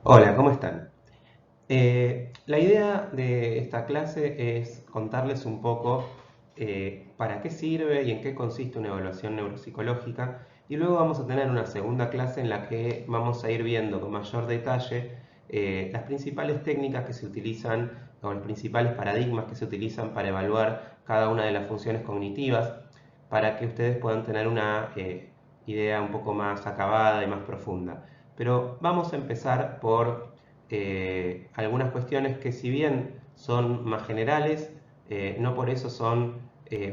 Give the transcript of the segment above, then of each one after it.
Hola, ¿cómo están? La idea de esta clase es contarles un poco para qué sirve y en qué consiste una evaluación neuropsicológica, y luego vamos a tener una segunda clase en la que vamos a ir viendo con mayor detalle las principales técnicas que se utilizan o los principales paradigmas que se utilizan para evaluar cada una de las funciones cognitivas, para que ustedes puedan tener una idea un poco más acabada y más profunda. Pero vamos a empezar por algunas cuestiones que, si bien son más generales, no por eso son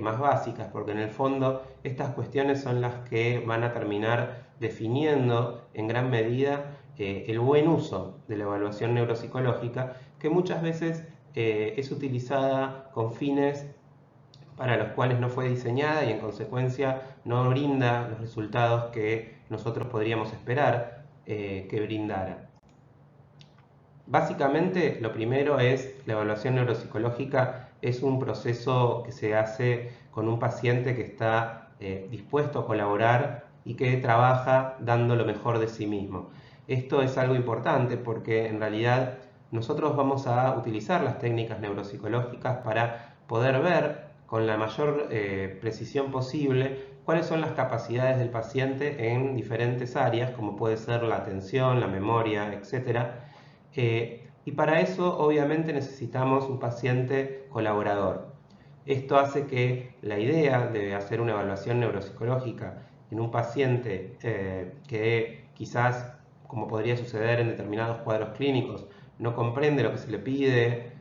más básicas, porque en el fondo estas cuestiones son las que van a terminar definiendo en gran medida el buen uso de la evaluación neuropsicológica, que muchas veces es utilizada con fines para los cuales no fue diseñada y en consecuencia no brinda los resultados que nosotros podríamos esperar que brindara. Básicamente, lo primero es la evaluación neuropsicológica. Es un proceso que se hace con un paciente que está dispuesto a colaborar y que trabaja dando lo mejor de sí mismo. Esto es algo importante porque en realidad nosotros vamos a utilizar las técnicas neuropsicológicas para poder ver con la mayor precisión posible cuáles son las capacidades del paciente en diferentes áreas, como puede ser la atención, la memoria, etcétera. Y para eso obviamente necesitamos un paciente colaborador. Esto hace que la idea de hacer una evaluación neuropsicológica en un paciente que quizás, como podría suceder en determinados cuadros clínicos, no comprende lo que se le pide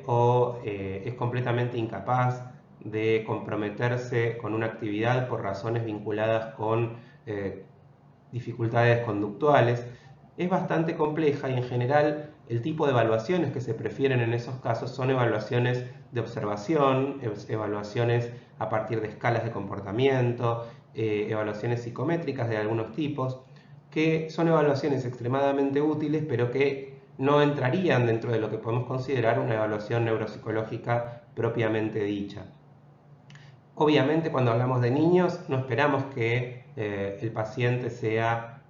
o es completamente incapaz de comprometerse con una actividad por razones vinculadas con eh, dificultades conductuales, es bastante compleja y en general el tipo de evaluaciones que se prefieren en esos casos son evaluaciones de observación, evaluaciones a partir de escalas de comportamiento, evaluaciones psicométricas de algunos tipos, que son evaluaciones extremadamente útiles, pero que no entrarían dentro de lo que podemos considerar una evaluación neuropsicológica propiamente dicha. Obviamente, cuando hablamos de niños, no esperamos que el paciente sea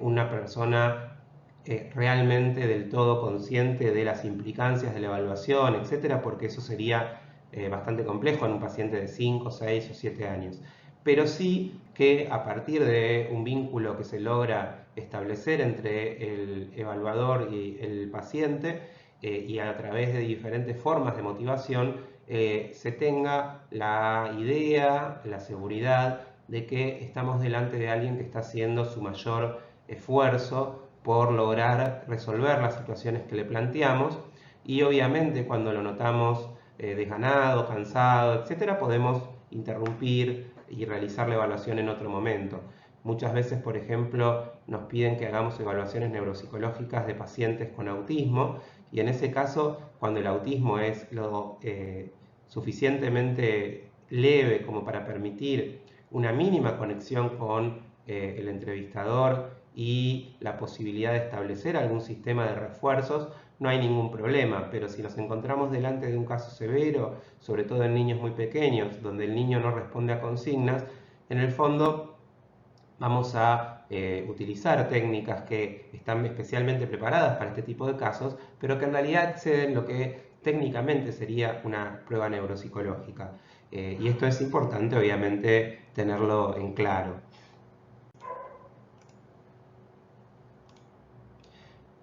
una persona realmente del todo consciente de las implicancias de la evaluación, etcétera, porque eso sería bastante complejo en un paciente de 5, 6 o 7 años. Pero sí que a partir de un vínculo que se logra establecer entre el evaluador y el paciente y a través de diferentes formas de motivación, se tenga la idea, la seguridad de que estamos delante de alguien que está haciendo su mayor esfuerzo por lograr resolver las situaciones que le planteamos, y obviamente cuando lo notamos desganado, cansado, etcétera, podemos interrumpir y realizar la evaluación en otro momento. Muchas veces, por ejemplo, nos piden que hagamos evaluaciones neuropsicológicas de pacientes con autismo, y en ese caso, cuando el autismo es lo suficientemente leve como para permitir una mínima conexión con el entrevistador y la posibilidad de establecer algún sistema de refuerzos, no hay ningún problema. Pero si nos encontramos delante de un caso severo, sobre todo en niños muy pequeños, donde el niño no responde a consignas, en el fondo vamos a utilizar técnicas que están especialmente preparadas para este tipo de casos, pero que en realidad exceden lo que técnicamente sería una prueba neuropsicológica. Y esto es importante, obviamente, tenerlo en claro.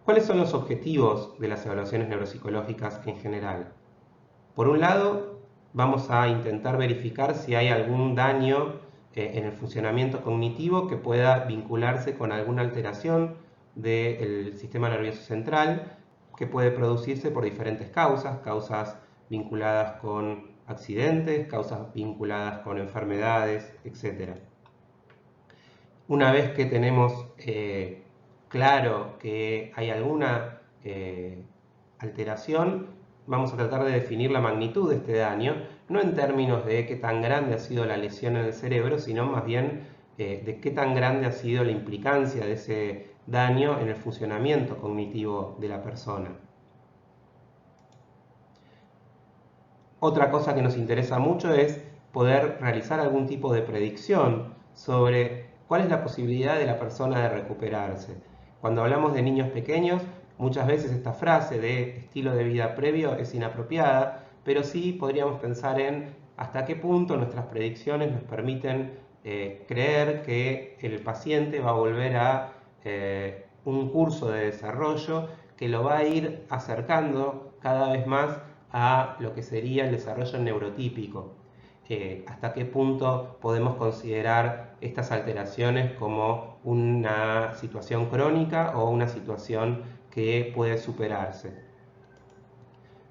¿Cuáles son los objetivos de las evaluaciones neuropsicológicas en general? Por un lado, vamos a intentar verificar si hay algún daño en el funcionamiento cognitivo que pueda vincularse con alguna alteración del sistema nervioso central, que puede producirse por diferentes causas, causas vinculadas con accidentes, causas vinculadas con enfermedades, etc. Una vez que tenemos claro que hay alguna alteración, vamos a tratar de definir la magnitud de este daño, no en términos de qué tan grande ha sido la lesión en el cerebro, sino más bien de qué tan grande ha sido la implicancia de ese daño en el funcionamiento cognitivo de la persona. Otra cosa que nos interesa mucho es poder realizar algún tipo de predicción sobre cuál es la posibilidad de la persona de recuperarse. Cuando hablamos de niños pequeños, muchas veces esta frase de estilo de vida previo es inapropiada, pero sí podríamos pensar en hasta qué punto nuestras predicciones nos permiten creer que el paciente va a volver a un curso de desarrollo que lo va a ir acercando cada vez más a lo que sería el desarrollo neurotípico. Hasta qué punto podemos considerar estas alteraciones como una situación crónica o una situación que puede superarse.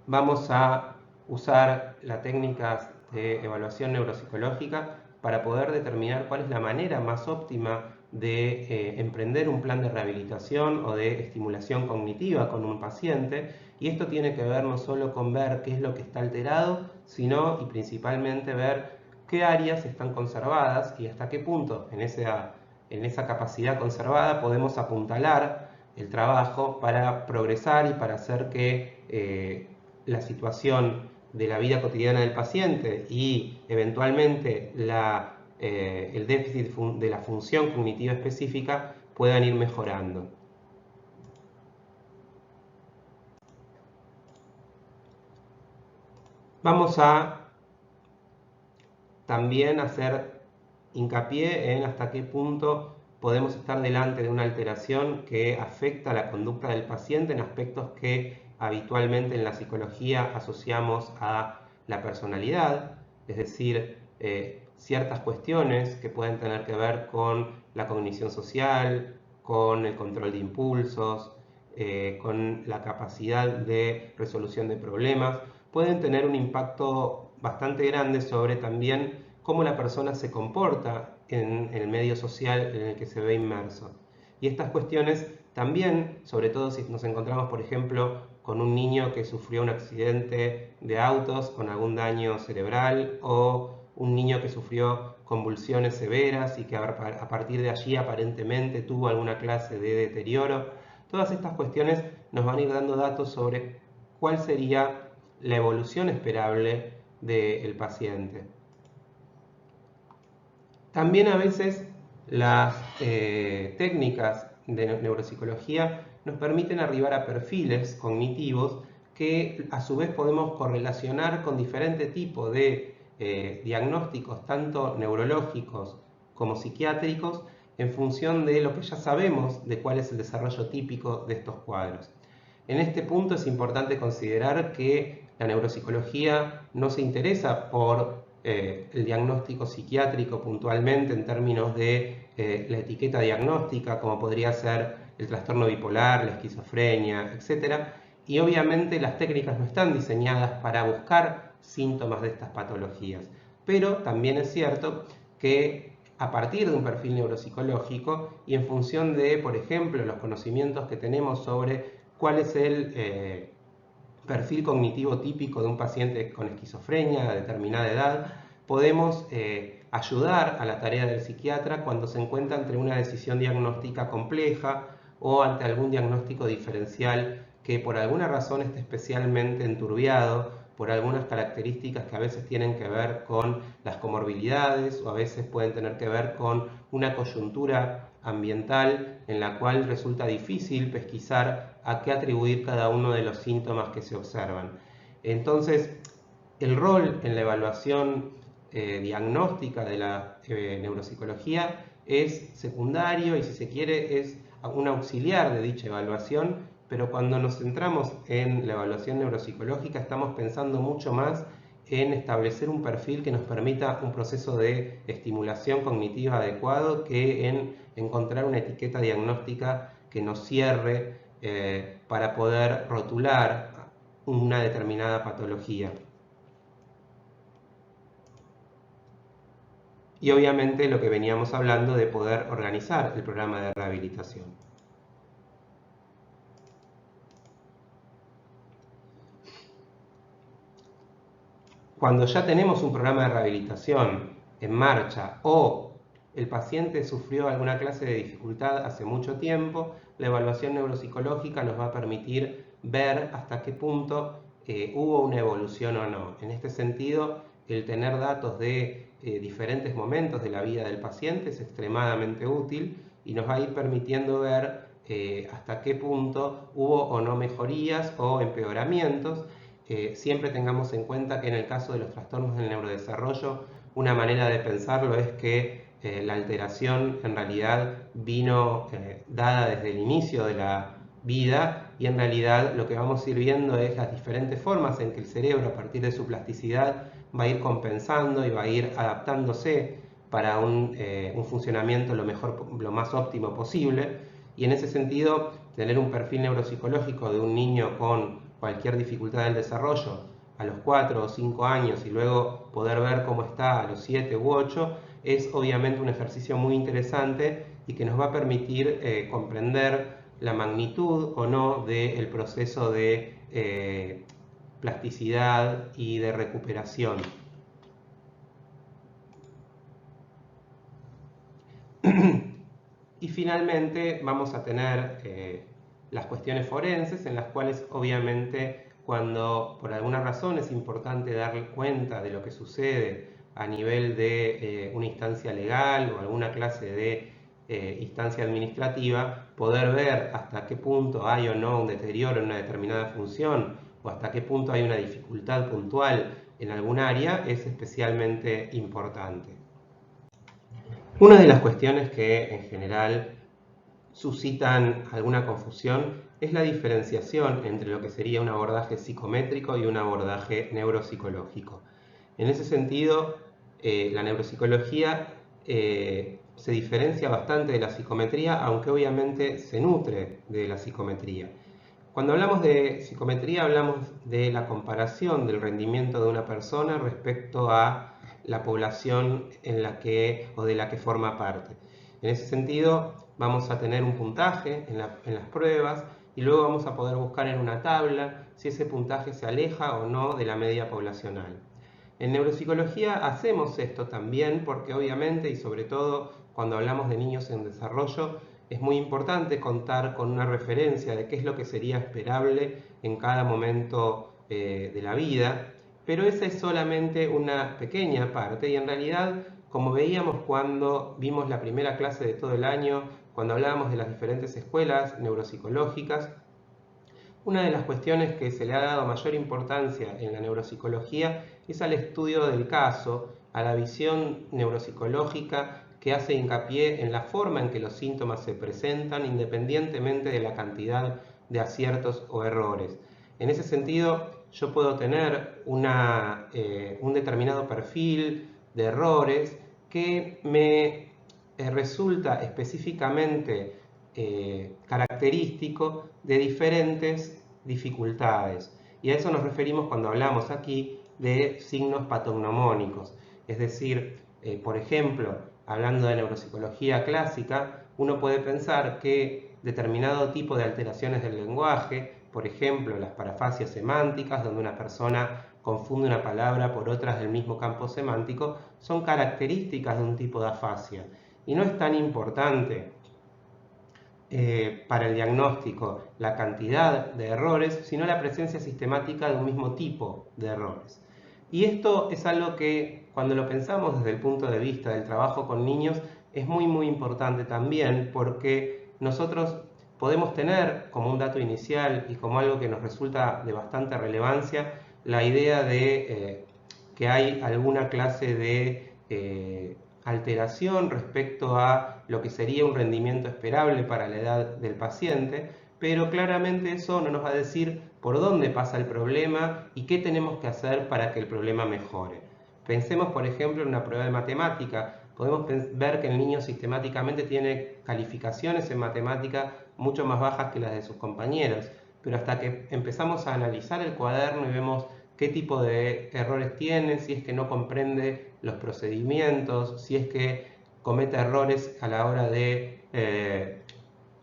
Vamos a usar las técnicas de evaluación neuropsicológica para poder determinar cuál es la manera más óptima de emprender un plan de rehabilitación o de estimulación cognitiva con un paciente, y esto tiene que ver no solo con ver qué es lo que está alterado, sino y principalmente ver qué áreas están conservadas y hasta qué punto en esa capacidad conservada podemos apuntalar el trabajo para progresar y para hacer que la situación de la vida cotidiana del paciente y eventualmente el déficit de la función cognitiva específica puedan ir mejorando. Vamos a también hacer hincapié en hasta qué punto podemos estar delante de una alteración que afecta la conducta del paciente en aspectos que habitualmente en la psicología asociamos a la personalidad, es decir, ciertas cuestiones que pueden tener que ver con la cognición social, con el control de impulsos, con la capacidad de resolución de problemas, pueden tener un impacto bastante grande sobre también cómo la persona se comporta en el medio social en el que se ve inmerso. Y estas cuestiones también, sobre todo si nos encontramos, por ejemplo, con un niño que sufrió un accidente de autos con algún daño cerebral o un niño que sufrió convulsiones severas y que a partir de allí aparentemente tuvo alguna clase de deterioro. Todas estas cuestiones nos van a ir dando datos sobre cuál sería la evolución esperable del paciente. También a veces las técnicas de neuropsicología nos permiten arribar a perfiles cognitivos que a su vez podemos correlacionar con diferentes tipos de diagnósticos, tanto neurológicos como psiquiátricos, en función de lo que ya sabemos de cuál es el desarrollo típico de estos cuadros. En este punto es importante considerar que la neuropsicología no se interesa por el diagnóstico psiquiátrico puntualmente en términos de la etiqueta diagnóstica, como podría ser el trastorno bipolar, la esquizofrenia, etc. Y obviamente las técnicas no están diseñadas para buscar síntomas de estas patologías. Pero también es cierto que a partir de un perfil neuropsicológico y en función de, por ejemplo, los conocimientos que tenemos sobre cuál es el perfil cognitivo típico de un paciente con esquizofrenia a determinada edad, podemos ayudar a la tarea del psiquiatra cuando se encuentra ante una decisión diagnóstica compleja o ante algún diagnóstico diferencial que por alguna razón esté especialmente enturbiado por algunas características que a veces tienen que ver con las comorbilidades o a veces pueden tener que ver con una coyuntura ambiental en la cual resulta difícil pesquisar a qué atribuir cada uno de los síntomas que se observan. Entonces, el rol en la evaluación diagnóstica de la neuropsicología es secundario y, si se quiere, es un auxiliar de dicha evaluación, pero cuando nos centramos en la evaluación neuropsicológica estamos pensando mucho más en establecer un perfil que nos permita un proceso de estimulación cognitiva adecuado que en encontrar una etiqueta diagnóstica que nos cierre para poder rotular una determinada patología. Y obviamente lo que veníamos hablando de poder organizar el programa de rehabilitación. Cuando ya tenemos un programa de rehabilitación en marcha o el paciente sufrió alguna clase de dificultad hace mucho tiempo, la evaluación neuropsicológica nos va a permitir ver hasta qué punto hubo una evolución o no. En este sentido, el tener datos de diferentes momentos de la vida del paciente es extremadamente útil y nos va a ir permitiendo ver hasta qué punto hubo o no mejorías o empeoramientos. Siempre tengamos en cuenta que en el caso de los trastornos del neurodesarrollo, una manera de pensarlo es que la alteración en realidad vino dada desde el inicio de la vida, y en realidad lo que vamos a ir viendo es las diferentes formas en que el cerebro, a partir de su plasticidad, va a ir compensando y va a ir adaptándose para un funcionamiento lo más óptimo posible. Y en ese sentido, tener un perfil neuropsicológico de un niño con cualquier dificultad del desarrollo a los 4 o 5 años y luego poder ver cómo está a los 7 u 8 es obviamente un ejercicio muy interesante y que nos va a permitir comprender la magnitud o no del proceso de plasticidad y de recuperación. Y finalmente vamos a tener las cuestiones forenses, en las cuales obviamente cuando por alguna razón es importante dar cuenta de lo que sucede a nivel de una instancia legal o alguna clase de instancia administrativa, poder ver hasta qué punto hay o no un deterioro en una determinada función o hasta qué punto hay una dificultad puntual en algún área es especialmente importante. Una de las cuestiones que en general suscitan alguna confusión es la diferenciación entre lo que sería un abordaje psicométrico y un abordaje neuropsicológico. En ese sentido, la neuropsicología se diferencia bastante de la psicometría, aunque obviamente se nutre de la psicometría. Cuando hablamos de psicometría hablamos de la comparación del rendimiento de una persona respecto a la población en la que o de la que forma parte. En ese sentido, vamos a tener un puntaje en las pruebas y luego vamos a poder buscar en una tabla si ese puntaje se aleja o no de la media poblacional. En neuropsicología hacemos esto también porque obviamente y sobre todo cuando hablamos de niños en desarrollo es muy importante contar con una referencia de qué es lo que sería esperable en cada momento de la vida, pero esa es solamente una pequeña parte y en realidad, como veíamos cuando vimos la primera clase de todo el año, cuando hablábamos de las diferentes escuelas neuropsicológicas, una de las cuestiones que se le ha dado mayor importancia en la neuropsicología es al estudio del caso, a la visión neuropsicológica que hace hincapié en la forma en que los síntomas se presentan independientemente de la cantidad de aciertos o errores. En ese sentido, yo puedo tener un determinado perfil de errores que me resulta específicamente característico de diferentes dificultades. Y a eso nos referimos cuando hablamos aquí de signos patognomónicos. Es decir, por ejemplo, hablando de neuropsicología clásica, uno puede pensar que determinado tipo de alteraciones del lenguaje, por ejemplo, las parafasias semánticas, donde una persona confunde una palabra por otras del mismo campo semántico, son características de un tipo de afasia. Y no es tan importante para el diagnóstico la cantidad de errores, sino la presencia sistemática de un mismo tipo de errores. Y esto es algo que cuando lo pensamos desde el punto de vista del trabajo con niños es muy importante también, porque nosotros podemos tener como un dato inicial y como algo que nos resulta de bastante relevancia la idea de que hay alguna clase de alteración respecto a lo que sería un rendimiento esperable para la edad del paciente, pero claramente eso no nos va a decir por dónde pasa el problema y qué tenemos que hacer para que el problema mejore. Pensemos, por ejemplo, en una prueba de matemática. Podemos ver que el niño sistemáticamente tiene calificaciones en matemática mucho más bajas que las de sus compañeros, pero hasta que empezamos a analizar el cuaderno y vemos qué tipo de errores tiene, si es que no comprende los procedimientos, si es que comete errores a la hora de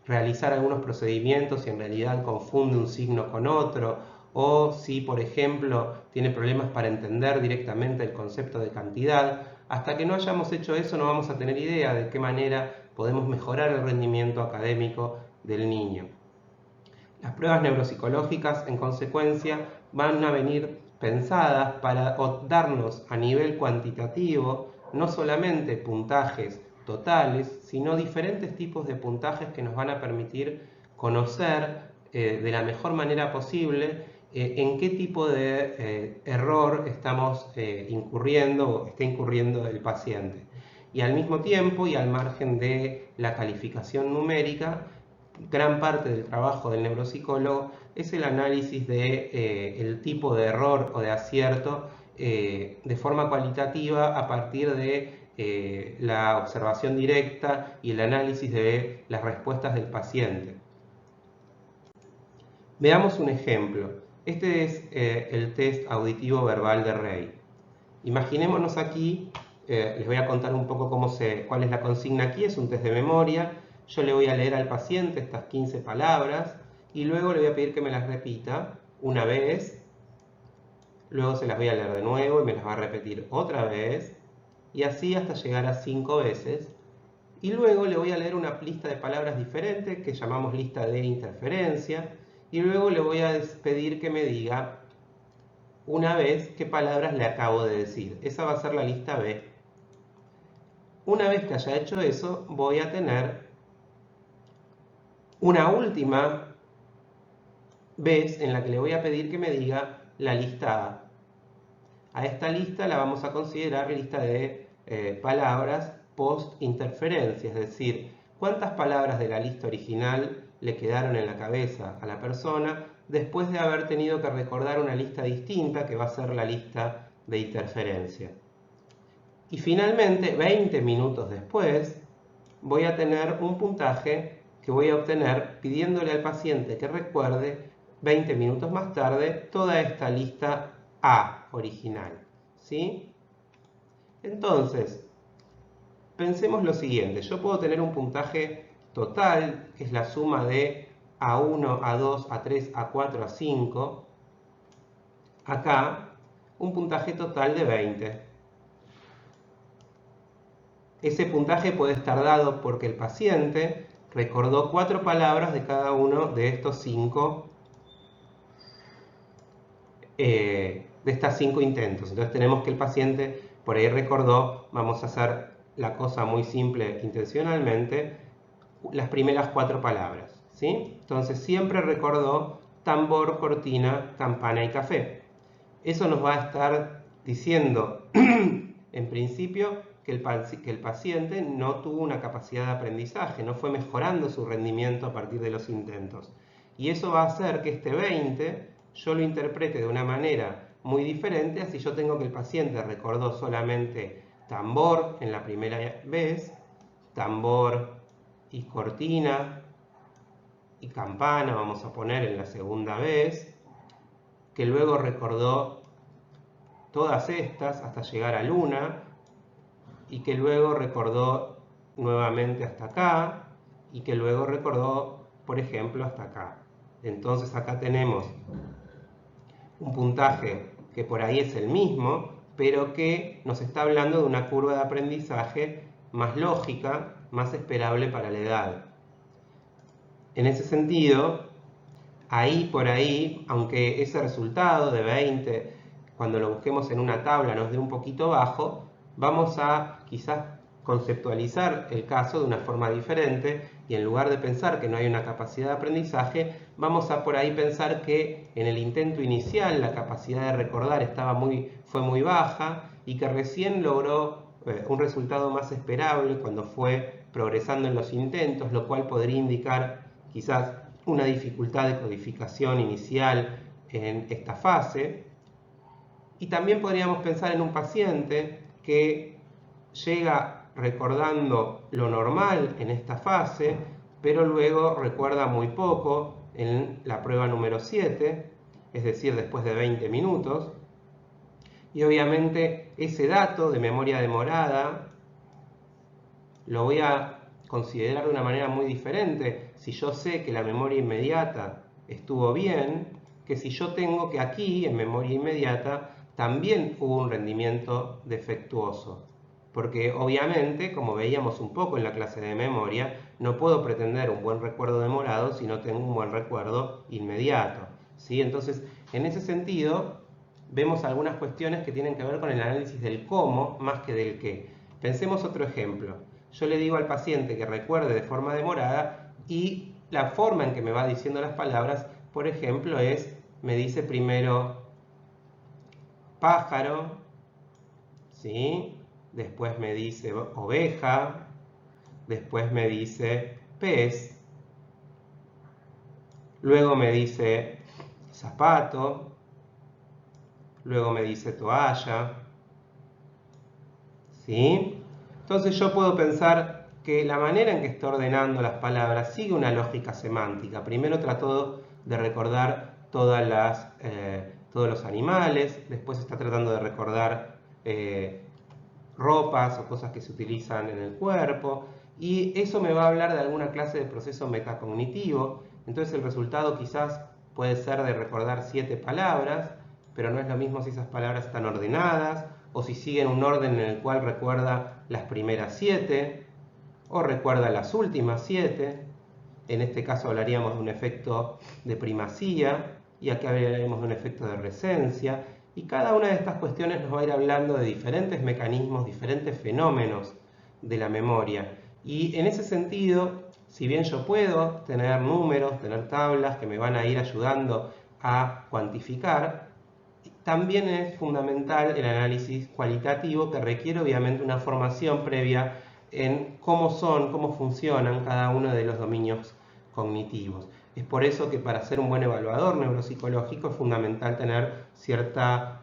realizar algunos procedimientos y en realidad confunde un signo con otro, o si, por ejemplo, tiene problemas para entender directamente el concepto de cantidad. Hasta que no hayamos hecho eso no vamos a tener idea de qué manera podemos mejorar el rendimiento académico del niño. Las pruebas neuropsicológicas, en consecuencia, van a venir pensadas para darnos a nivel cuantitativo no solamente puntajes totales, sino diferentes tipos de puntajes que nos van a permitir conocer de la mejor manera posible en qué tipo de error estamos incurriendo o está incurriendo el paciente. Y al mismo tiempo, y al margen de la calificación numérica, gran parte del trabajo del neuropsicólogo es el análisis de el tipo de error o de acierto de forma cualitativa a partir de la observación directa y el análisis de las respuestas del paciente. Veamos un ejemplo. Este es el test auditivo verbal de Rey. Imaginémonos aquí, les voy a contar un poco cuál es la consigna aquí, es un test de memoria. Yo le voy a leer al paciente estas 15 palabras y luego le voy a pedir que me las repita una vez, luego se las voy a leer de nuevo y me las va a repetir otra vez, y así hasta llegar a 5 veces. Y luego le voy a leer una lista de palabras diferentes que llamamos lista de interferencia, y luego le voy a pedir que me diga una vez qué palabras le acabo de decir. Esa va a ser la lista B. Una vez que haya hecho eso, voy a tener una última vez en la que le voy a pedir que me diga la lista A. A esta lista la vamos a considerar lista de palabras post-interferencia, es decir, cuántas palabras de la lista original le quedaron en la cabeza a la persona después de haber tenido que recordar una lista distinta que va a ser la lista de interferencia. Y finalmente, 20 minutos después, voy a tener un puntaje que voy a obtener pidiéndole al paciente que recuerde 20 minutos más tarde toda esta lista A original. ¿Sí? Entonces, pensemos lo siguiente. Yo puedo tener un puntaje total, que es la suma de A1, A2, A3, A4, A5. Acá, un puntaje total de 20. Ese puntaje puede estar dado porque el paciente recordó 4 palabras de cada uno de estos 5 de estas 5 intentos. Entonces tenemos que el paciente por ahí recordó, vamos a hacer la cosa muy simple intencionalmente, las primeras 4 palabras, ¿sí? Entonces siempre recordó tambor, cortina, campana y café. Eso nos va a estar diciendo, en principio, que el paciente no tuvo una capacidad de aprendizaje, no fue mejorando su rendimiento a partir de los intentos. Y eso va a hacer que este 20 yo lo interprete de una manera muy diferente, así yo tengo que el paciente recordó solamente tambor en la primera vez, tambor y cortina y campana, vamos a poner en la segunda vez, que luego recordó todas estas hasta llegar a Luna, y que luego recordó nuevamente hasta acá, y que luego recordó, por ejemplo, hasta acá. Entonces acá tenemos un puntaje que por ahí es el mismo, pero que nos está hablando de una curva de aprendizaje más lógica, más esperable para la edad. En ese sentido, ahí por ahí, aunque ese resultado de 20, cuando lo busquemos en una tabla nos dé un poquito bajo, vamos a quizás conceptualizar el caso de una forma diferente y en lugar de pensar que no hay una capacidad de aprendizaje, vamos a por ahí pensar que en el intento inicial la capacidad de recordar fue muy baja y que recién logró un resultado más esperable cuando fue progresando en los intentos, lo cual podría indicar quizás una dificultad de codificación inicial en esta fase. Y también podríamos pensar en un paciente que llega recordando lo normal en esta fase, pero luego recuerda muy poco en la prueba número 7, es decir, después de 20 minutos. Y obviamente ese dato de memoria demorada lo voy a considerar de una manera muy diferente si yo sé que la memoria inmediata estuvo bien, que si yo tengo que aquí, en memoria inmediata, también hubo un rendimiento defectuoso. Porque obviamente, como veíamos un poco en la clase de memoria, no puedo pretender un buen recuerdo demorado si no tengo un buen recuerdo inmediato, ¿sí? Entonces, en ese sentido, vemos algunas cuestiones que tienen que ver con el análisis del cómo más que del qué. Pensemos otro ejemplo. Yo le digo al paciente que recuerde de forma demorada y la forma en que me va diciendo las palabras, por ejemplo, me dice primero pájaro, ¿sí? Después me dice oveja, después me dice pez, luego me dice zapato, luego me dice toalla, ¿sí? Entonces yo puedo pensar que la manera en que estoy ordenando las palabras sigue una lógica semántica. Primero trato de recordar todos los animales, después está tratando de recordar ropas o cosas que se utilizan en el cuerpo, y eso me va a hablar de alguna clase de proceso metacognitivo. Entonces el resultado quizás puede ser de recordar 7 palabras, pero no es lo mismo si esas palabras están ordenadas o si siguen un orden en el cual recuerda las primeras 7 o recuerda las últimas 7. En este caso hablaríamos de un efecto de primacía y aquí hablaremos de un efecto de recencia. Y cada una de estas cuestiones nos va a ir hablando de diferentes mecanismos, diferentes fenómenos de la memoria. Y en ese sentido, si bien yo puedo tener números, tener tablas que me van a ir ayudando a cuantificar, también es fundamental el análisis cualitativo, que requiere obviamente una formación previa en cómo funcionan cada uno de los dominios cognitivos. Es por eso que para ser un buen evaluador neuropsicológico es fundamental tener cierto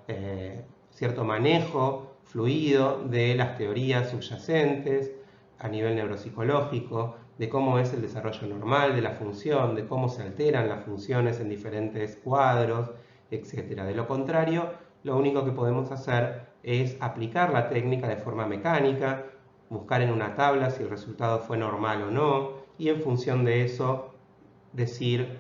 manejo fluido de las teorías subyacentes a nivel neuropsicológico, de cómo es el desarrollo normal de la función, de cómo se alteran las funciones en diferentes cuadros, etc. De lo contrario, lo único que podemos hacer es aplicar la técnica de forma mecánica, buscar en una tabla si el resultado fue normal o no, y en función de eso decir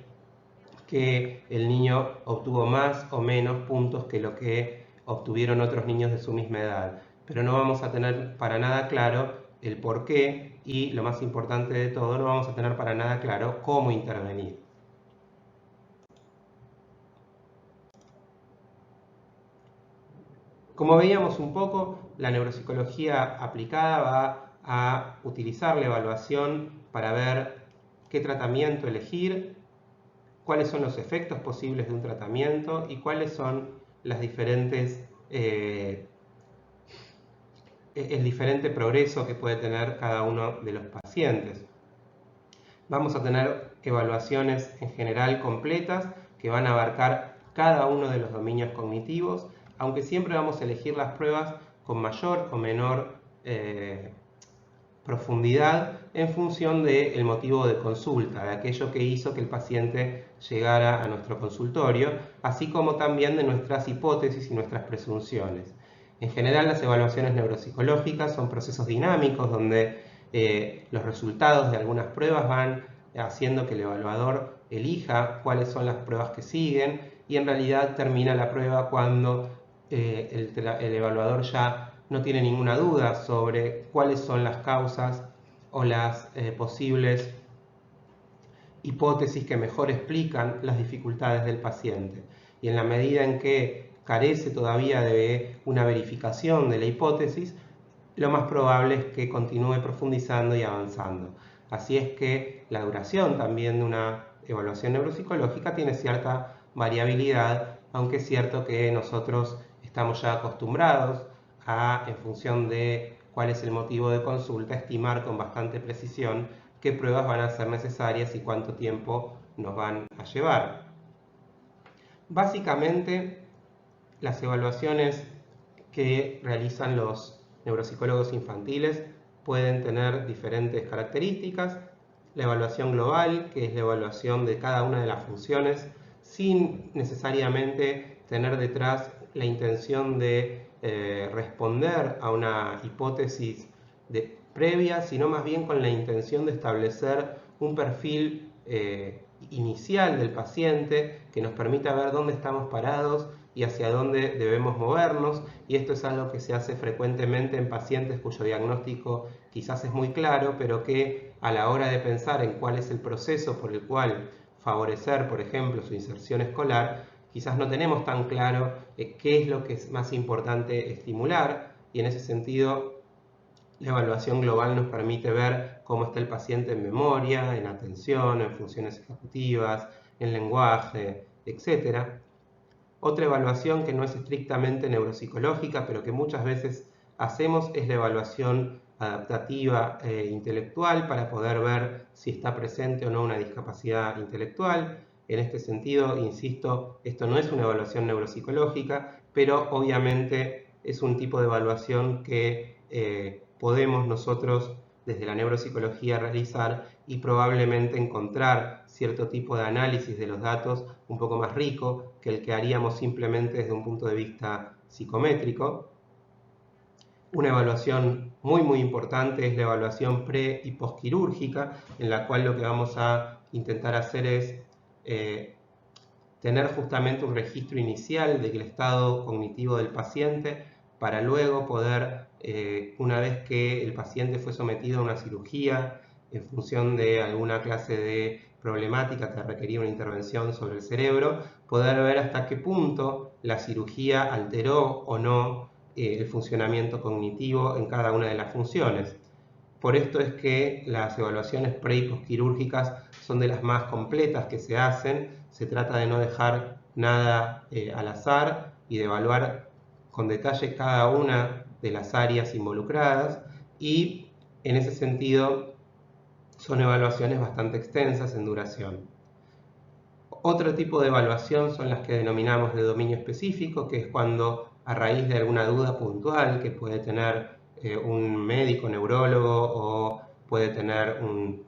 que el niño obtuvo más o menos puntos que lo que obtuvieron otros niños de su misma edad. Pero no vamos a tener para nada claro el por qué y, lo más importante de todo, no vamos a tener para nada claro cómo intervenir. Como veíamos un poco, la neuropsicología aplicada va a utilizar la evaluación para ver qué tratamiento elegir, cuáles son los efectos posibles de un tratamiento y cuáles son el diferente progreso que puede tener cada uno de los pacientes. Vamos a tener evaluaciones en general completas que van a abarcar cada uno de los dominios cognitivos, aunque siempre vamos a elegir las pruebas con mayor o menor profundidad en función del motivo de consulta, de aquello que hizo que el paciente llegara a nuestro consultorio, así como también de nuestras hipótesis y nuestras presunciones. En general, las evaluaciones neuropsicológicas son procesos dinámicos donde los resultados de algunas pruebas van haciendo que el evaluador elija cuáles son las pruebas que siguen, y en realidad termina la prueba cuando el evaluador ya no tiene ninguna duda sobre cuáles son las causas o las posibles hipótesis que mejor explican las dificultades del paciente. Y en la medida en que carece todavía de una verificación de la hipótesis, lo más probable es que continúe profundizando y avanzando. Así es que la duración también de una evaluación neuropsicológica tiene cierta variabilidad, aunque es cierto que nosotros estamos ya acostumbrados a, en función de cuál es el motivo de consulta, estimar con bastante precisión qué pruebas van a ser necesarias y cuánto tiempo nos van a llevar. Básicamente, las evaluaciones que realizan los neuropsicólogos infantiles pueden tener diferentes características. La evaluación global, que es la evaluación de cada una de las funciones, sin necesariamente tener detrás la intención de responder a una hipótesis previa, sino más bien con la intención de establecer un perfil inicial del paciente que nos permita ver dónde estamos parados y hacia dónde debemos movernos, y esto es algo que se hace frecuentemente en pacientes cuyo diagnóstico quizás es muy claro, pero que a la hora de pensar en cuál es el proceso por el cual favorecer, por ejemplo, su inserción escolar, quizás no tenemos tan claro qué es lo que es más importante estimular, y en ese sentido La evaluación global nos permite ver cómo está el paciente en memoria, en atención, en funciones ejecutivas, en lenguaje, etc. Otra evaluación que no es estrictamente neuropsicológica, pero que muchas veces hacemos, es la evaluación adaptativa e intelectual para poder ver si está presente o no una discapacidad intelectual. En este sentido, insisto, esto no es una evaluación neuropsicológica, pero obviamente es un tipo de evaluación que podemos nosotros desde la neuropsicología realizar y probablemente encontrar cierto tipo de análisis de los datos un poco más rico que el que haríamos simplemente desde un punto de vista psicométrico. Una evaluación muy importante es la evaluación pre y postquirúrgica, en la cual lo que vamos a intentar hacer es tener justamente un registro inicial del estado cognitivo del paciente para luego poder, una vez que el paciente fue sometido a una cirugía en función de alguna clase de problemática que requería una intervención sobre el cerebro, poder ver hasta qué punto la cirugía alteró o no el funcionamiento cognitivo en cada una de las funciones. Por esto es que las evaluaciones pre y postquirúrgicas son de las más completas que se hacen. Se trata de no dejar nada al azar y de evaluar con detalle cada una de las áreas involucradas, y en ese sentido son evaluaciones bastante extensas en duración. Otro tipo de evaluación son las que denominamos de dominio específico, que es cuando a raíz de alguna duda puntual que puede tener un médico, neurólogo o puede tener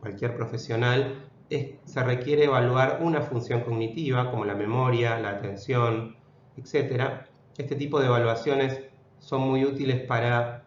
cualquier profesional, se requiere evaluar una función cognitiva como la memoria, la atención, etc. Este tipo de evaluaciones son muy útiles para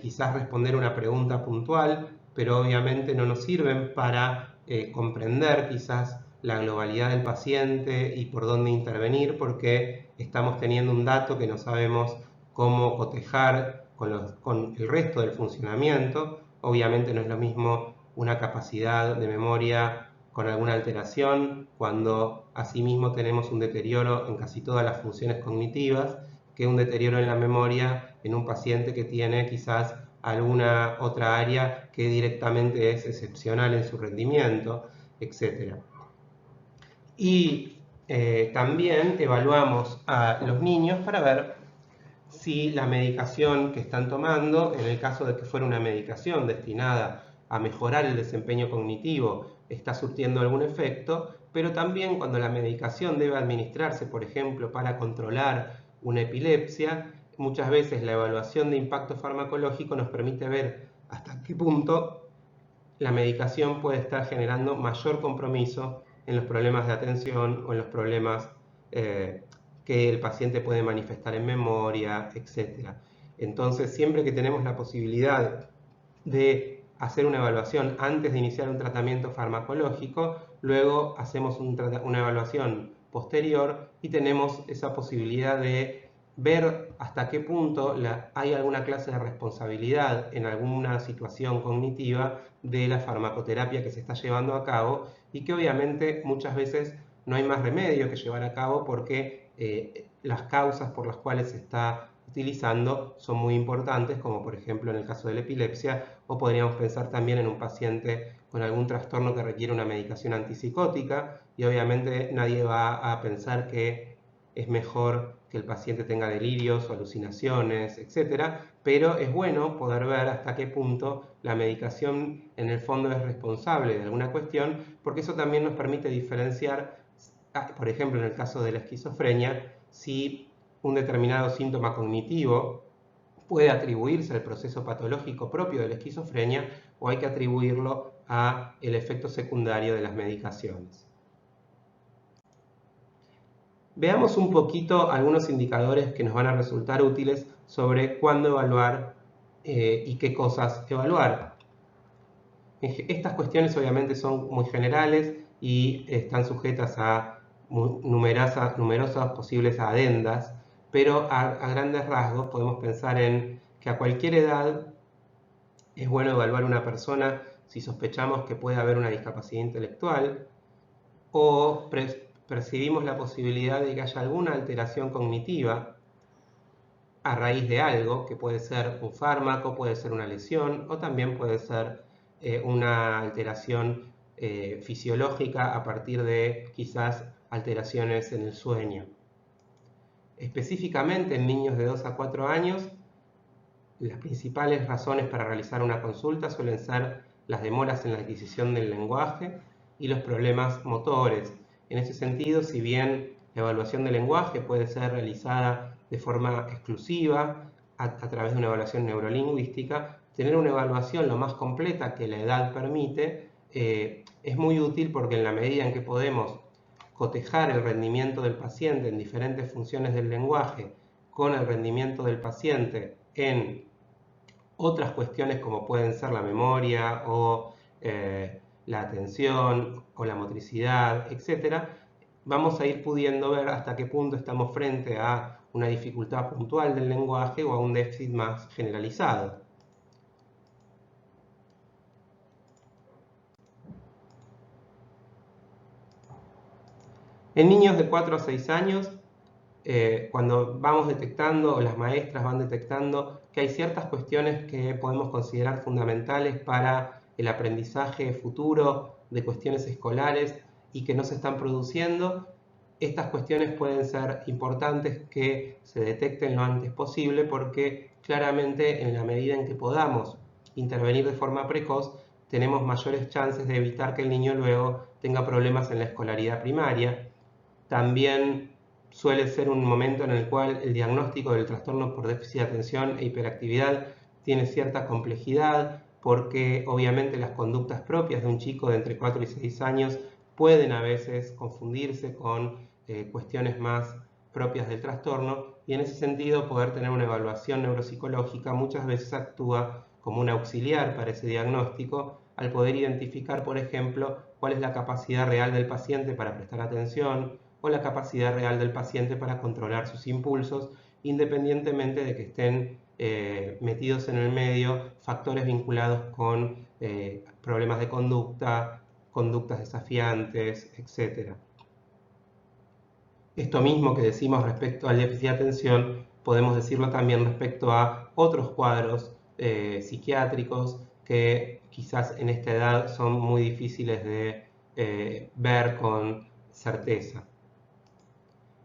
quizás responder una pregunta puntual, pero obviamente no nos sirven para comprender quizás la globalidad del paciente y por dónde intervenir, porque estamos teniendo un dato que no sabemos cómo cotejar con el resto del funcionamiento. Obviamente no es lo mismo una capacidad de memoria con alguna alteración cuando asimismo tenemos un deterioro en casi todas las funciones cognitivas, que un deterioro en la memoria en un paciente que tiene quizás alguna otra área que directamente es excepcional en su rendimiento, etc. Y también evaluamos a los niños para ver si la medicación que están tomando, en el caso de que fuera una medicación destinada a mejorar el desempeño cognitivo, está surtiendo algún efecto, pero también cuando la medicación debe administrarse, por ejemplo, para controlar una epilepsia, muchas veces la evaluación de impacto farmacológico nos permite ver hasta qué punto la medicación puede estar generando mayor compromiso en los problemas de atención o en los problemas que el paciente puede manifestar en memoria, etc. Entonces, siempre que tenemos la posibilidad de hacer una evaluación antes de iniciar un tratamiento farmacológico, luego hacemos una evaluación posterior y tenemos esa posibilidad de ver hasta qué punto hay alguna clase de responsabilidad en alguna situación cognitiva de la farmacoterapia que se está llevando a cabo, y que obviamente muchas veces no hay más remedio que llevar a cabo porque las causas por las cuales se está utilizando son muy importantes, como por ejemplo en el caso de la epilepsia, o podríamos pensar también en un paciente con algún trastorno que requiere una medicación antipsicótica, y obviamente nadie va a pensar que es mejor que el paciente tenga delirios o alucinaciones, etc. Pero es bueno poder ver hasta qué punto la medicación en el fondo es responsable de alguna cuestión, porque eso también nos permite diferenciar, por ejemplo, en el caso de la esquizofrenia, si un determinado síntoma cognitivo puede atribuirse al proceso patológico propio de la esquizofrenia o hay que atribuirlo al efecto secundario de las medicaciones. Veamos un poquito algunos indicadores que nos van a resultar útiles sobre cuándo evaluar y qué cosas evaluar. Estas cuestiones obviamente son muy generales y están sujetas a numerosas posibles adendas, pero a grandes rasgos podemos pensar en que a cualquier edad es bueno evaluar a una persona si sospechamos que puede haber una discapacidad intelectual o percibimos la posibilidad de que haya alguna alteración cognitiva. a raíz de algo, que puede ser un fármaco, puede ser una lesión o también puede ser una alteración fisiológica a partir de quizás alteraciones en el sueño. Específicamente en niños de 2 a 4 años, las principales razones para realizar una consulta suelen ser las demoras en la adquisición del lenguaje y los problemas motores. En ese sentido, si bien la evaluación del lenguaje puede ser realizada de forma exclusiva a través de una evaluación neurolingüística, tener una evaluación lo más completa que la edad permite es muy útil, porque en la medida en que podemos cotejar el rendimiento del paciente en diferentes funciones del lenguaje con el rendimiento del paciente en otras cuestiones como pueden ser la memoria o la atención o la motricidad, etc., vamos a ir pudiendo ver hasta qué punto estamos frente a una dificultad puntual del lenguaje o a un déficit más generalizado. En niños de 4 a 6 años, cuando vamos detectando, o las maestras van detectando, que hay ciertas cuestiones que podemos considerar fundamentales para el aprendizaje futuro de cuestiones escolares y que no se están produciendo, estas cuestiones pueden ser importantes que se detecten lo antes posible, porque claramente en la medida en que podamos intervenir de forma precoz, tenemos mayores chances de evitar que el niño luego tenga problemas en la escolaridad primaria. También suele ser un momento en el cual el diagnóstico del trastorno por déficit de atención e hiperactividad tiene cierta complejidad, porque obviamente las conductas propias de un chico de entre 4 y 6 años pueden a veces confundirse con cuestiones más propias del trastorno, y en ese sentido poder tener una evaluación neuropsicológica muchas veces actúa como un auxiliar para ese diagnóstico, al poder identificar, por ejemplo, cuál es la capacidad real del paciente para prestar atención o la capacidad real del paciente para controlar sus impulsos, independientemente de que estén metidos en el medio factores vinculados con problemas de conducta, conductas desafiantes, etc. Esto mismo que decimos respecto al déficit de atención, podemos decirlo también respecto a otros cuadros psiquiátricos que quizás en esta edad son muy difíciles de ver con certeza.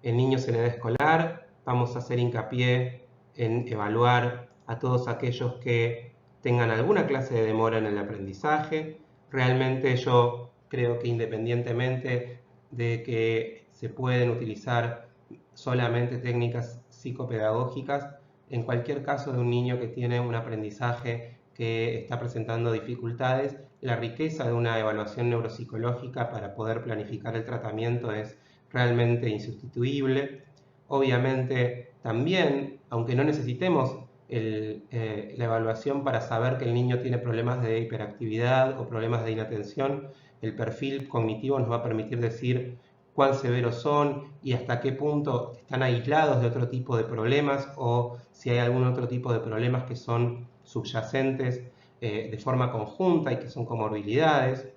En niños en edad escolar vamos a hacer hincapié en evaluar a todos aquellos que tengan alguna clase de demora en el aprendizaje. Realmente yo creo que independientemente de que se pueden utilizar solamente técnicas psicopedagógicas, en cualquier caso de un niño que tiene un aprendizaje que está presentando dificultades, la riqueza de una evaluación neuropsicológica para poder planificar el tratamiento es realmente insustituible. Obviamente también, aunque no necesitemos la evaluación para saber que el niño tiene problemas de hiperactividad o problemas de inatención, el perfil cognitivo nos va a permitir decir cuán severos son y hasta qué punto están aislados de otro tipo de problemas, o si hay algún otro tipo de problemas que son subyacentes de forma conjunta y que son comorbilidades.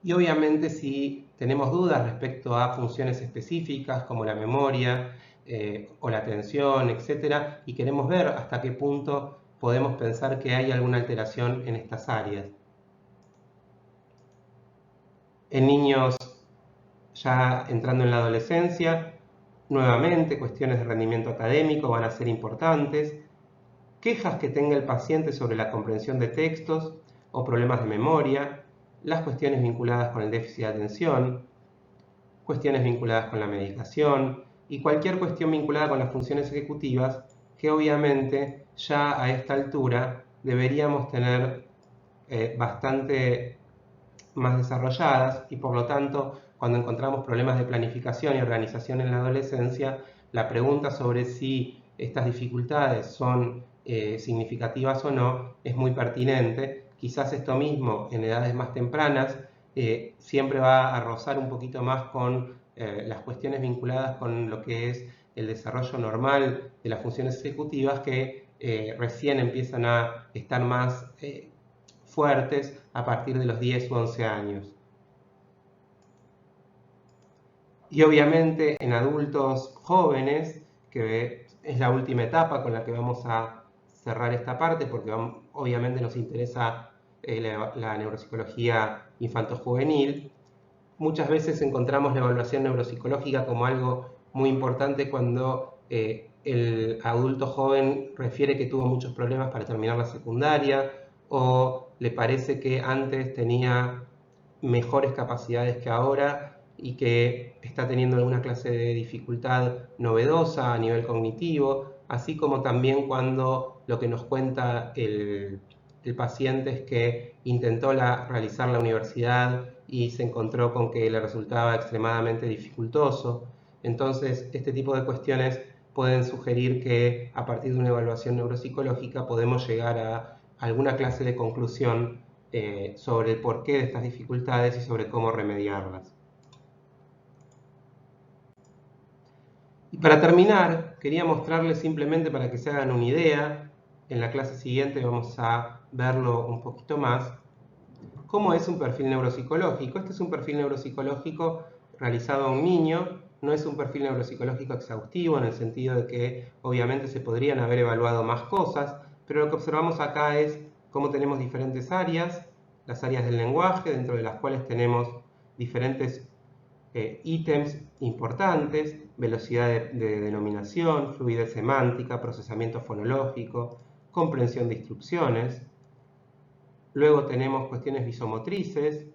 Y obviamente si tenemos dudas respecto a funciones específicas como la memoria o la atención, etc., y queremos ver hasta qué punto podemos pensar que hay alguna alteración en estas áreas. En niños ya entrando en la adolescencia, nuevamente cuestiones de rendimiento académico van a ser importantes, quejas que tenga el paciente sobre la comprensión de textos o problemas de memoria, las cuestiones vinculadas con el déficit de atención, cuestiones vinculadas con la medicación y cualquier cuestión vinculada con las funciones ejecutivas, que obviamente ya a esta altura deberíamos tener bastante más desarrolladas, y por lo tanto cuando encontramos problemas de planificación y organización en la adolescencia, la pregunta sobre si estas dificultades son significativas o no es muy pertinente. Quizás esto mismo en edades más tempranas siempre va a rozar un poquito más con las cuestiones vinculadas con lo que es el desarrollo normal de las funciones ejecutivas, que recién empiezan a estar más fuertes a partir de los 10 u 11 años. Y obviamente en adultos jóvenes que es la última etapa con la que vamos a cerrar esta parte, porque obviamente nos interesa la neuropsicología infanto-juvenil. Muchas veces encontramos la evaluación neuropsicológica como algo muy importante cuando el adulto joven refiere que tuvo muchos problemas para terminar la secundaria o le parece que antes tenía mejores capacidades que ahora y que está teniendo alguna clase de dificultad novedosa a nivel cognitivo, así como también cuando lo que nos cuenta el paciente es que intentó realizar la universidad y se encontró con que le resultaba extremadamente dificultoso. Entonces, este tipo de cuestiones pueden sugerir que a partir de una evaluación neuropsicológica podemos llegar a alguna clase de conclusión sobre el porqué de estas dificultades y sobre cómo remediarlas. Y para terminar, quería mostrarles simplemente para que se hagan una idea, en la clase siguiente vamos a verlo un poquito más, cómo es un perfil neuropsicológico. Este es un perfil neuropsicológico realizado a un niño, no es un perfil neuropsicológico exhaustivo en el sentido de que obviamente se podrían haber evaluado más cosas, pero lo que observamos acá es cómo tenemos diferentes áreas, las áreas del lenguaje, dentro de las cuales tenemos diferentes ítems importantes, velocidad de denominación, fluidez semántica, procesamiento fonológico, comprensión de instrucciones. Luego tenemos cuestiones visomotrices,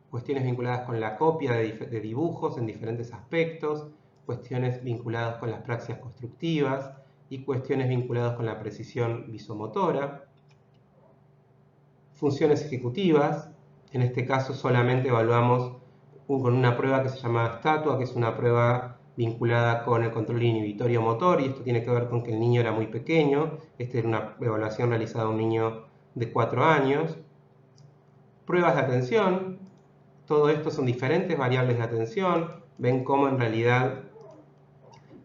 cuestiones vinculadas con la copia de dibujos en diferentes aspectos, cuestiones vinculadas con las praxias constructivas y cuestiones vinculadas con la precisión visomotora. Funciones ejecutivas, en este caso solamente evaluamos con una prueba que se llama estatua, que es una prueba vinculada con el control inhibitorio motor, y esto tiene que ver con que el niño era muy pequeño. Esta era una evaluación realizada a un niño de 4 años. Pruebas de atención, todo esto son diferentes variables de atención. Ven cómo en realidad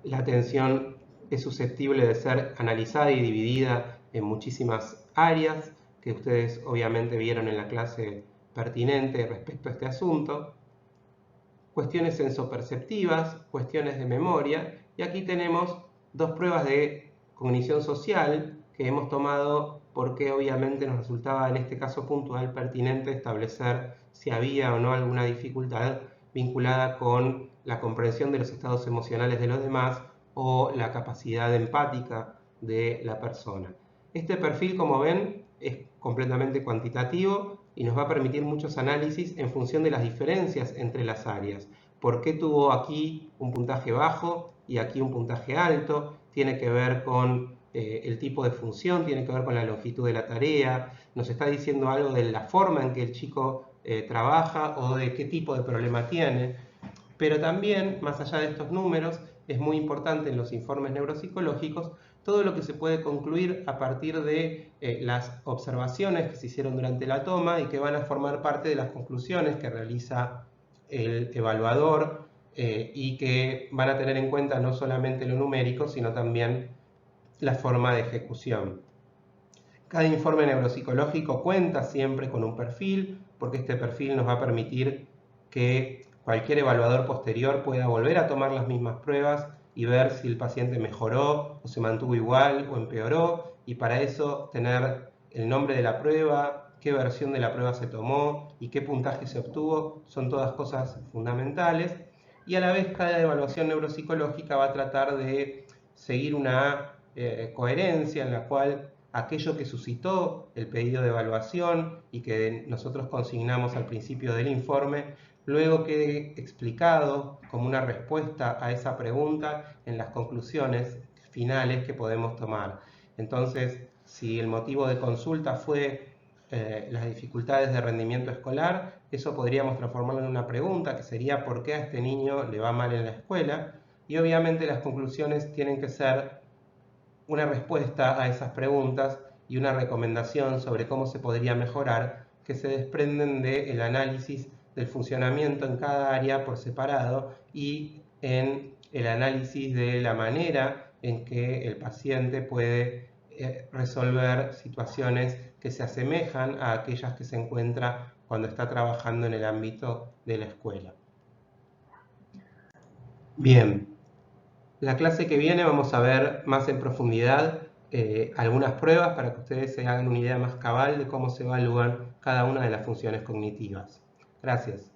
la atención es susceptible de ser analizada y dividida en muchísimas áreas que ustedes obviamente vieron en la clase pertinente respecto a este asunto. Cuestiones sensoperceptivas, cuestiones de memoria, y aquí tenemos dos pruebas de cognición social que hemos tomado porque obviamente nos resultaba en este caso puntual pertinente establecer si había o no alguna dificultad vinculada con la comprensión de los estados emocionales de los demás o la capacidad empática de la persona. Este perfil, como ven, es completamente cuantitativo y nos va a permitir muchos análisis en función de las diferencias entre las áreas. ¿Por qué tuvo aquí un puntaje bajo y aquí un puntaje alto? Tiene que ver con el tipo de función, tiene que ver con la longitud de la tarea, nos está diciendo algo de la forma en que el chico trabaja o de qué tipo de problema tiene. Pero también, más allá de estos números, es muy importante en los informes neuropsicológicos todo lo que se puede concluir a partir de las observaciones que se hicieron durante la toma y que van a formar parte de las conclusiones que realiza el evaluador y que van a tener en cuenta no solamente lo numérico, sino también la forma de ejecución. Cada informe neuropsicológico cuenta siempre con un perfil, porque este perfil nos va a permitir que cualquier evaluador posterior pueda volver a tomar las mismas pruebas y ver si el paciente mejoró o se mantuvo igual o empeoró, y para eso tener el nombre de la prueba, qué versión de la prueba se tomó y qué puntaje se obtuvo, son todas cosas fundamentales. Y a la vez cada evaluación neuropsicológica va a tratar de seguir una coherencia en la cual aquello que suscitó el pedido de evaluación y que nosotros consignamos al principio del informe, luego quede explicado como una respuesta a esa pregunta en las conclusiones finales que podemos tomar. Entonces, si el motivo de consulta fue las dificultades de rendimiento escolar, eso podríamos transformarlo en una pregunta que sería ¿por qué a este niño le va mal en la escuela? Y obviamente las conclusiones tienen que ser una respuesta a esas preguntas y una recomendación sobre cómo se podría mejorar, que se desprenden del análisis del funcionamiento en cada área por separado y en el análisis de la manera en que el paciente puede resolver situaciones que se asemejan a aquellas que se encuentra cuando está trabajando en el ámbito de la escuela. Bien, La clase que viene vamos a ver más en profundidad algunas pruebas para que ustedes se hagan una idea más cabal de cómo se evalúan cada una de las funciones cognitivas. Gracias.